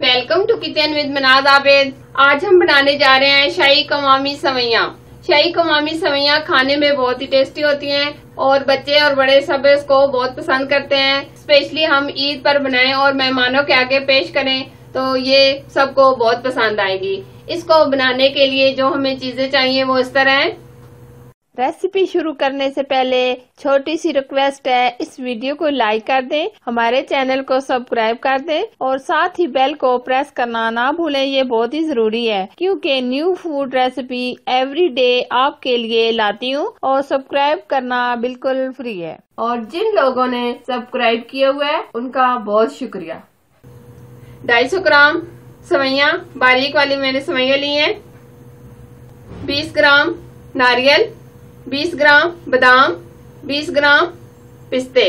Welcome to kitchen with Manaj Abid. आज हम बनाने जा रहे हैं शाही कवामी सवैयां। शाही कवामी सवैयां खाने में बहुत ही टेस्टी होती हैं और बच्चे और बड़े सब इसको बहुत पसंद करते हैं। स्पेशली हम ईद पर बनाएं और मेहमानों के आगे पेश करें तो ये सबको बहुत पसंद आएगी। इसको बनाने के लिए जो हमें चीजें चाहिए वो इस तरह है। रेसिपी शुरू करने से पहले छोटी सी रिक्वेस्ट है, इस वीडियो को लाइक कर दें, हमारे चैनल को सब्सक्राइब कर दें और साथ ही बेल को प्रेस करना ना भूलें। ये बहुत ही जरूरी है क्योंकि new food recipe every day आपके लिए लाती हूँ और सब्सक्राइब करना बिल्कुल फ्री है। और जिन लोगों ने सब्सक्राइब किया हुआ है उनका बहुत शुक्रिया। 250 ग्राम सवैयां बारीक वाली मैंने सवैयां ली हैं। 20 ग्राम नारियल, 20 ग्राम बादाम, 20 ग्राम पिस्ते,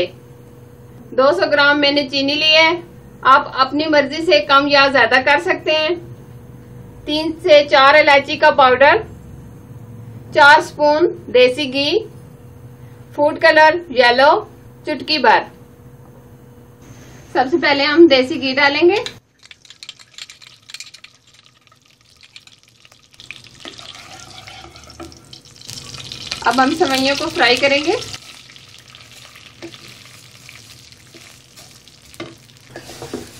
200 ग्राम मैंने चीनी ली है। आप अपनी मर्जी से कम या ज्यादा कर सकते हैं। 3 से 4 इलायची का पाउडर, 4 स्पून देसी घी, फूड कलर येलो चुटकी भर। सबसे पहले हम देसी घी डालेंगे। अब हम सवैयों को फ्राई करेंगे।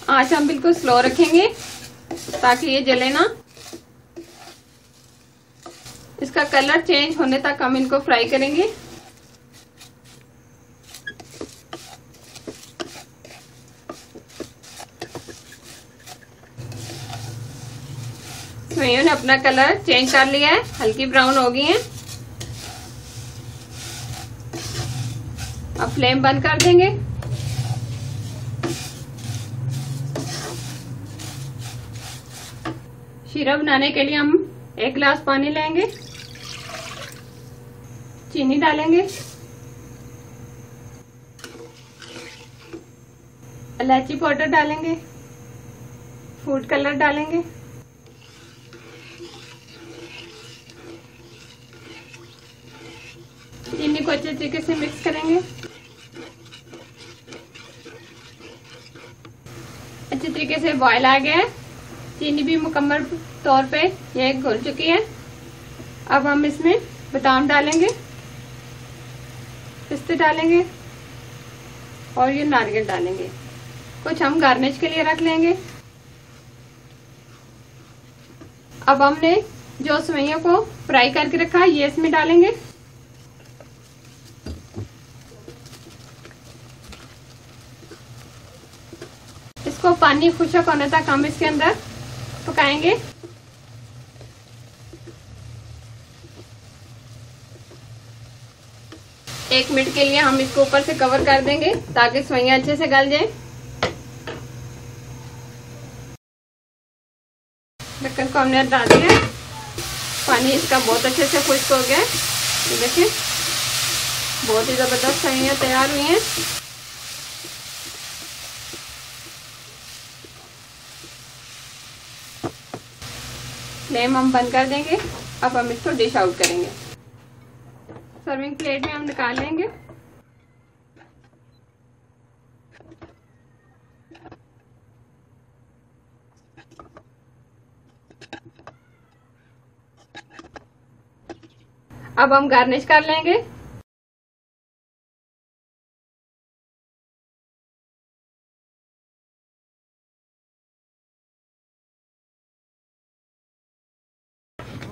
आंच हम बिल्कुल स्लो रखेंगे ताकि ये जले ना। इसका कलर चेंज होने तक हम इनको फ्राई करेंगे। सवैयों ने अपना कलर चेंज कर लिया है, हल्की ब्राउन हो गई है। अब फ्लेम बंद कर देंगे। शीरा बनाने के लिए हम 1 गिलास पानी लेंगे, चीनी डालेंगे, इलायची पाउडर डालेंगे, फूड कलर डालेंगे, चीनी को अच्छे तरीके से मिक्स करेंगे। अच्छे तरीके से बॉयल आ गया है, चीनी भी मुकम्मल तौर पे ये घुल चुकी है। अब हम इसमें बादाम डालेंगे, पिस्ते डालेंगे और ये नारियल डालेंगे। कुछ हम गार्निश के लिए रख लेंगे। अब हमने जो सवैयों को फ्राई करके रखा है ये इसमें डालेंगे। इसको पानी खुशक होने तक हम इसके अंदर पकाएंगे। एक मिनट के लिए हम इसको ऊपर से कवर कर देंगे ताकि सवैयां अच्छे से गल जाए। ढक्कन को हमने हटा दिया। पानी इसका बहुत अच्छे से खुश्क हो गया है। ये देखिए बहुत ही जबरदस्त सवैयां तैयार हुई हैं। फ्लेम हम बंद कर देंगे। अब हम इसको डिश आउट करेंगे। सर्विंग प्लेट में हम निकाल लेंगे। अब हम गार्निश कर लेंगे।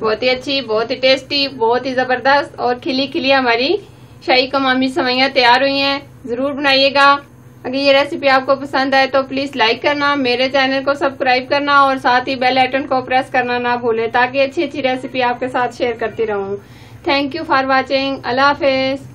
बहुत ही अच्छी, बहुत ही टेस्टी, बहुत ही जबरदस्त और खिली खिली हमारी शाही कवामी सवैयां तैयार हुई हैं। जरूर बनाइएगा। अगर ये रेसिपी आपको पसंद आए तो प्लीज लाइक करना, मेरे चैनल को सब्सक्राइब करना और साथ ही बेल आइकन को प्रेस करना ना भूलें ताकि अच्छी अच्छी रेसिपी आपके साथ शेयर करती रहूं। Thank you for watching. Allah Hafiz.